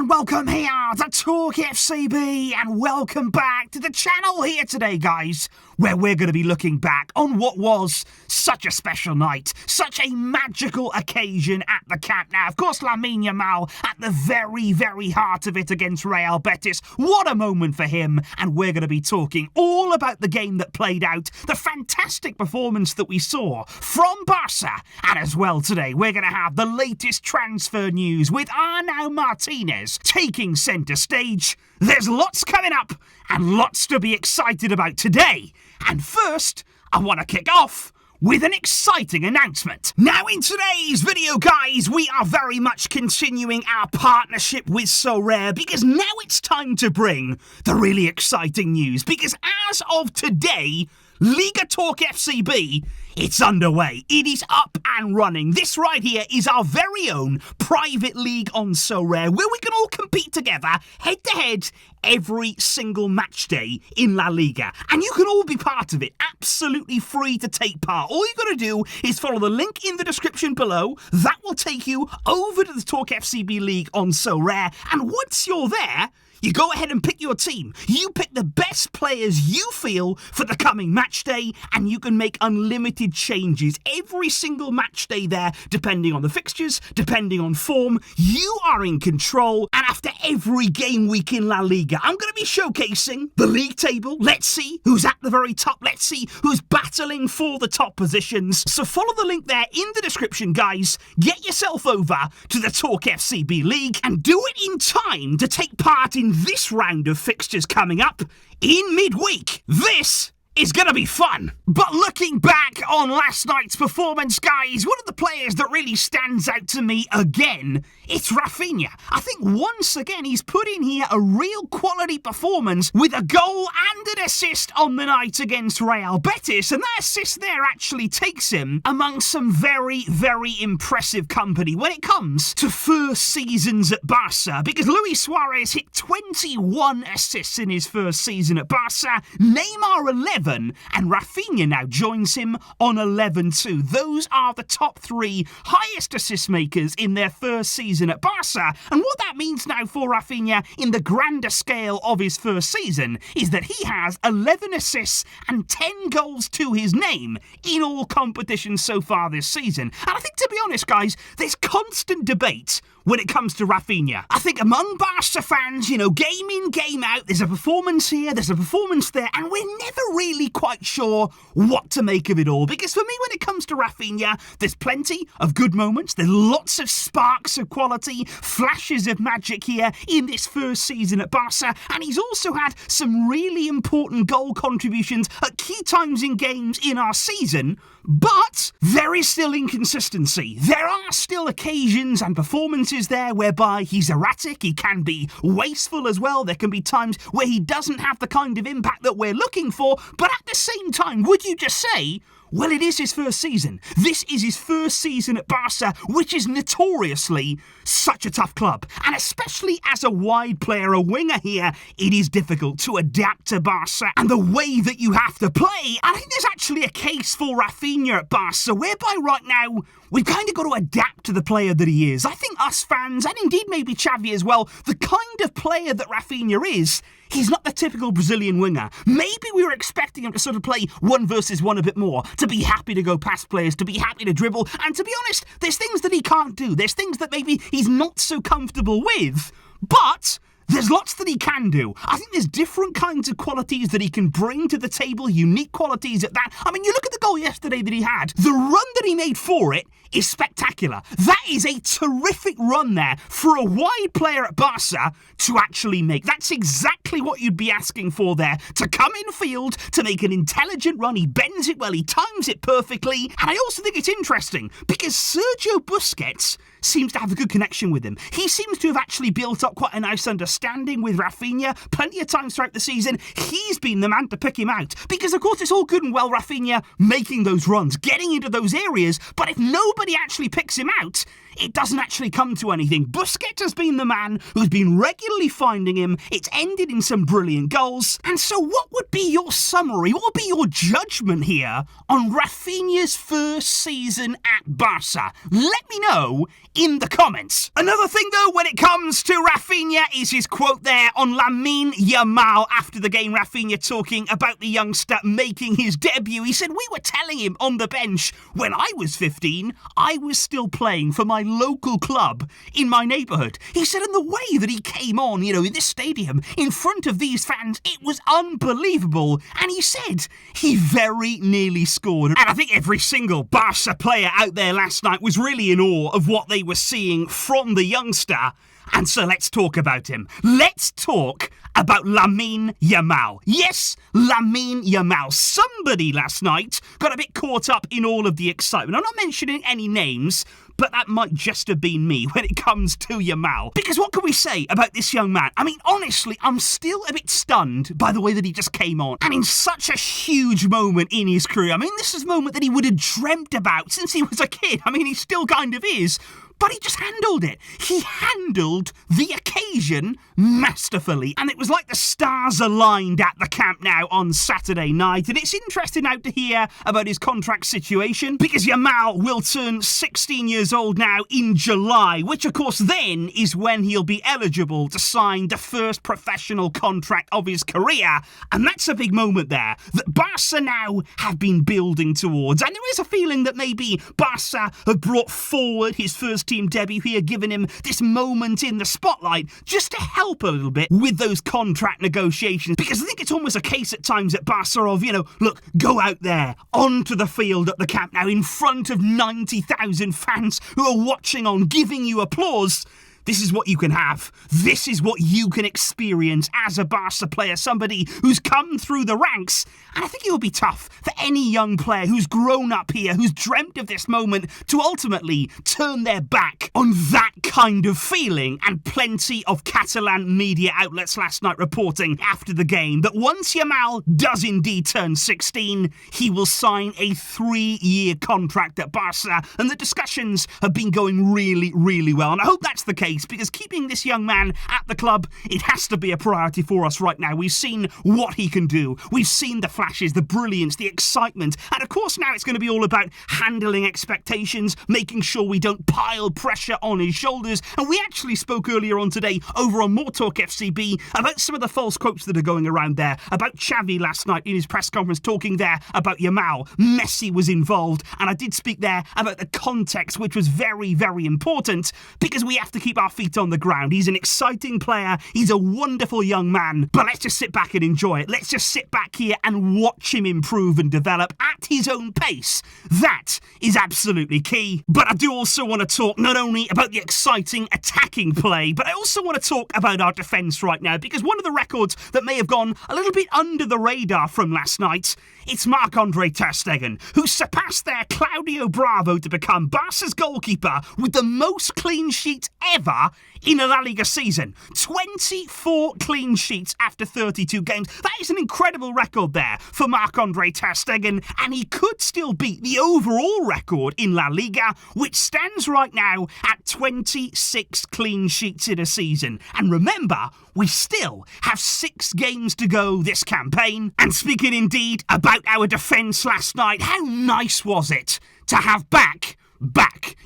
welcome here to TalkFCB and welcome back to the channel here today, guys, where we're going to be looking back on what was such a special night, such a magical occasion at the Camp Nou. Of course, Lamine Yamal at the very, very heart of it against Real Betis. What a moment for him, and we're going to be talking all about the game that played out, the fantastic performance that we saw from Barça, and as well today, we're going to have the latest transfer news with Arnau Martinez taking centre stage. There's lots coming up and lots to be excited about today. And first, I want to kick off with an exciting announcement. Now in today's video, guys, we are very much continuing our partnership with Sorare because now it's time to bring the really exciting news, because as of today, Liga TalkFCB, it's underway. It is up and running. This right here is our very own private league on Sorare, where we can all compete together, head-to-head, every single match day in La Liga. And you can all be part of it, absolutely free to take part. All you've got to do is follow the link in the description below. That will take you over to the TalkFCB League on Sorare. And once you're there, you go ahead and pick your team. You pick the best players you feel for the coming match day, and you can make unlimited changes every single match day there, depending on the fixtures, depending on form. You are in control, and after every game week in La Liga, I'm going to be showcasing the league table. Let's see who's at the very top. Let's see who's battling for the top positions. So follow the link there in the description, guys. Get yourself over to the TalkFCB League and do it in time to take part in this round of fixtures coming up in midweek. This is going to be fun. But looking back on last night's performance, guys, one of the players that really stands out to me again, it's Raphinha. I think once again he's put in here a real quality performance with a goal and an assist on the night against Real Betis, and that assist there actually takes him among some very, very impressive company when it comes to first seasons at Barça, because Luis Suarez hit 21 assists in his first season at Barça, Neymar 11, and Raphinha now joins him on 11 too. Those are the top three highest assist makers in their first season at Barça. And what that means now for Raphinha in the grander scale of his first season is that he has 11 assists and 10 goals to his name in all competitions so far this season. And I think, to be honest, guys, there's constant debate when it comes to Raphinha. I think among Barca fans, game in, game out, there's a performance here, there's a performance there, and we're never really quite sure what to make of it all. Because for me, when it comes to Raphinha, there's plenty of good moments, there's lots of sparks of quality, flashes of magic here in this first season at Barca, and he's also had some really important goal contributions at key times in games in our season. But there is still inconsistency. There are still occasions and performances there whereby he's erratic, he can be wasteful as well. There can be times where he doesn't have the kind of impact that we're looking for, but at the same time, would you just say, well, it is his first season. This is his first season at Barca, which is notoriously such a tough club. And especially as a wide player, a winger here, it is difficult to adapt to Barca and the way that you have to play. I think there's actually a case for Raphinha at Barca, whereby right now, we've kind of got to adapt to the player that he is. I think us fans, and indeed maybe Xavi as well, the kind of player that Raphinha is, he's not the typical Brazilian winger. Maybe we were expecting him to sort of play 1 versus 1 a bit more, to be happy to go past players, to be happy to dribble, and to be honest, there's things that he can't do. There's things that maybe he's not so comfortable with, but there's lots that he can do. I think there's different kinds of qualities that he can bring to the table, unique qualities at that. I mean, you look at the goal yesterday that he had. The run that he made for it is spectacular. That is a terrific run there for a wide player at Barca to actually make. That's exactly what you'd be asking for there. To come in field, to make an intelligent run. He bends it well, he times it perfectly. And I also think it's interesting because Sergio Busquets seems to have a good connection with him. He seems to have actually built up quite a nice understanding with Raphinha. Plenty of times throughout the season, he's been the man to pick him out. Because, of course, it's all good and well Raphinha making those runs, getting into those areas, but if nobody actually picks him out, it doesn't actually come to anything. Busquets has been the man who's been regularly finding him. It's ended in some brilliant goals. And so what would be your summary? What would be your judgment here on Raphinha's first season at Barca? Let me know in the comments. Another thing though, when it comes to Raphinha, is his quote there on Lamine Yamal after the game. Raphinha talking about the youngster making his debut. He said, "We were telling him on the bench, when I was 15, I was still playing for my local club in my neighbourhood." He said, and the way that he came on, in this stadium, in front of these fans, it was unbelievable. And he said he very nearly scored. And I think every single Barca player out there last night was really in awe of what they were seeing from the youngster. And so let's talk about him. Let's talk about Lamine Yamal. Yes, Lamine Yamal. Somebody last night got a bit caught up in all of the excitement. I'm not mentioning any names, but that might just have been me when it comes to Yamal. Because what can we say about this young man? I mean, honestly, I'm still a bit stunned by the way that he just came on. And in such a huge moment in his career. I mean, this is a moment that he would have dreamt about since he was a kid. I mean, he still kind of is. But he just handled it. He handled the occasion masterfully. And it was like the stars aligned at the Camp Nou on Saturday night. And it's interesting now to hear about his contract situation, because Yamal will turn 16 years old now in July, which of course then is when he'll be eligible to sign the first professional contract of his career. And that's a big moment there that Barca now have been building towards. And there is a feeling that maybe Barca have brought forward his first team debut here, giving him this moment in the spotlight just to help a little bit with those contract negotiations. Because I think it's almost a case at times at Barca of, look, go out there onto the field at the Camp Nou in front of 90,000 fans who are watching on, giving you applause. This is what you can have. This is what you can experience as a Barca player, somebody who's come through the ranks. And I think it will be tough for any young player who's grown up here, who's dreamt of this moment, to ultimately turn their back on that kind of feeling. And plenty of Catalan media outlets last night reporting after the game that once Yamal does indeed turn 16, he will sign a 3-year contract at Barca. And the discussions have been going really, really well. And I hope that's the case, because keeping this young man at the club, it has to be a priority for us right now. We've seen what he can do. We've seen the flashes, the brilliance, the excitement. And of course now it's going to be all about handling expectations, making sure we don't pile pressure on his shoulders. And we actually spoke earlier on today over on MORETALKFCB about some of the false quotes that are going around there, about Xavi last night in his press conference talking there about Yamal. Messi was involved, and I did speak there about the context, which was very, very important, because we have to keep our feet on the ground. He's an exciting player. He's a wonderful young man. But let's just sit back and enjoy it. Let's just sit back here and watch him improve and develop at his own pace. That is absolutely key. But I do also want to talk not only about the exciting attacking play, but I also want to talk about our defence right now, because one of the records that may have gone a little bit under the radar from last night, it's Marc-Andre ter Stegen, who surpassed their Claudio Bravo to become Barca's goalkeeper with the most clean sheets ever in a La Liga season. 24 clean sheets after 32 games. That is an incredible record there for Marc-Andre ter Stegen, and he could still beat the overall record in La Liga, which stands right now at 26 clean sheets in a season. And remember, we still have 6 games to go this campaign. And speaking indeed about our defence last night, how nice was it to have back,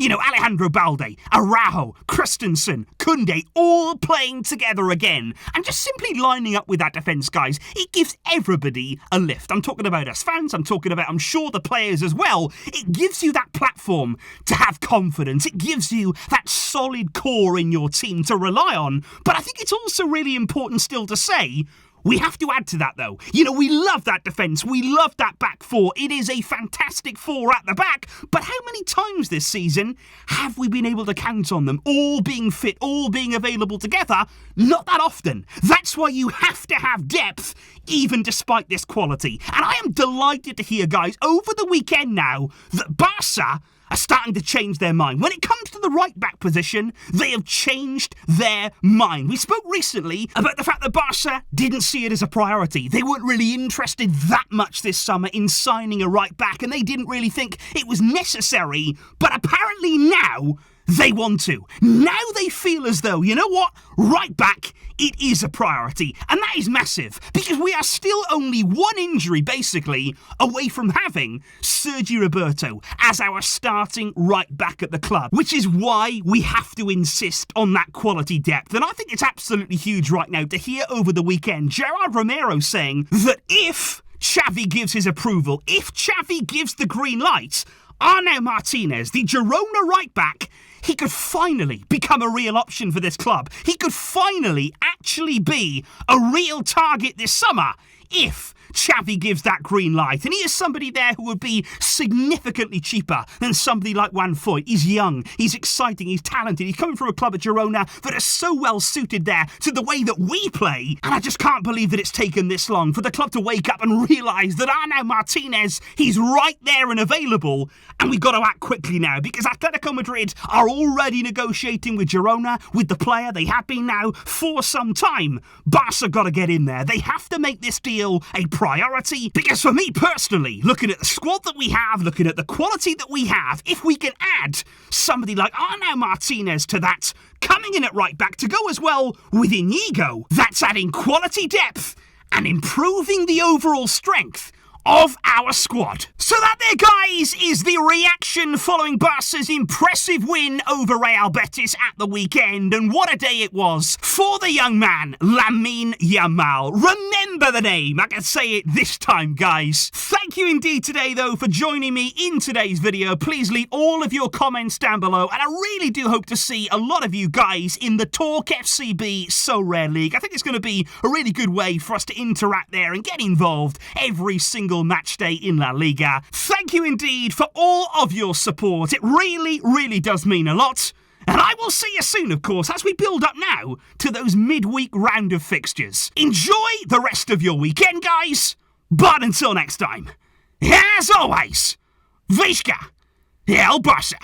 Alejandro Balde, Arnau, Christensen, Koundé, all playing together again. And just simply lining up with that defence, guys, it gives everybody a lift. I'm talking about us fans, I'm sure, the players as well. It gives you that platform to have confidence. It gives you that solid core in your team to rely on. But I think it's also really important still to say, we have to add to that, though. We love that defence. We love that back four. It is a fantastic four at the back. But how many times this season have we been able to count on them all being fit, all being available together? Not that often. That's why you have to have depth, even despite this quality. And I am delighted to hear, guys, over the weekend now, that Barca are starting to change their mind. When it comes to the right-back position, they have changed their mind. We spoke recently about the fact that Barca didn't see it as a priority. They weren't really interested that much this summer in signing a right-back, and they didn't really think it was necessary. But apparently now, they want to. Now they feel as though, you know what, right back, it is a priority. And that is massive, because we are still only one injury, basically, away from having Sergi Roberto as our starting right back at the club, which is why we have to insist on that quality depth. And I think it's absolutely huge right now to hear over the weekend Gerard Romero saying that if Xavi gives his approval, if Xavi gives the green light, Arnau Martinez, the Girona right back, he could finally become a real option for this club. He could finally actually be a real target this summer if Xavi gives that green light. And he is somebody there who would be significantly cheaper than somebody like Juan Foyth. He's young, he's exciting, he's talented. He's coming from a club at Girona that is so well suited there to the way that we play. And I just can't believe that it's taken this long for the club to wake up and realise that Arnau Martinez, he's right there and available. And we've got to act quickly now, because Atletico Madrid are already negotiating with Girona, with the player. They have been now for some time. Barça got to get in there. They have to make this deal a priority, because for me personally, looking at the squad that we have, looking at the quality that we have, if we can add somebody like Arnau Martinez to that, coming in at right back to go as well with Inigo, that's adding quality depth and improving the overall strength of our squad. So that there, guys, is the reaction following Barca's impressive win over Real Betis at the weekend. And what a day it was for the young man, Lamine Yamal. Remember the name. I can say it this time, guys. Thank you indeed today, though, for joining me in today's video. Please leave all of your comments down below. And I really do hope to see a lot of you guys in the TalkFCB So Rare League. I think it's going to be a really good way for us to interact there and get involved every single match day in La Liga. Thank you indeed for all of your support. It really, really does mean a lot. And I will see you soon, of course, as we build up now to those midweek round of fixtures. Enjoy the rest of your weekend, guys. But until next time, as always, Visca El Barça.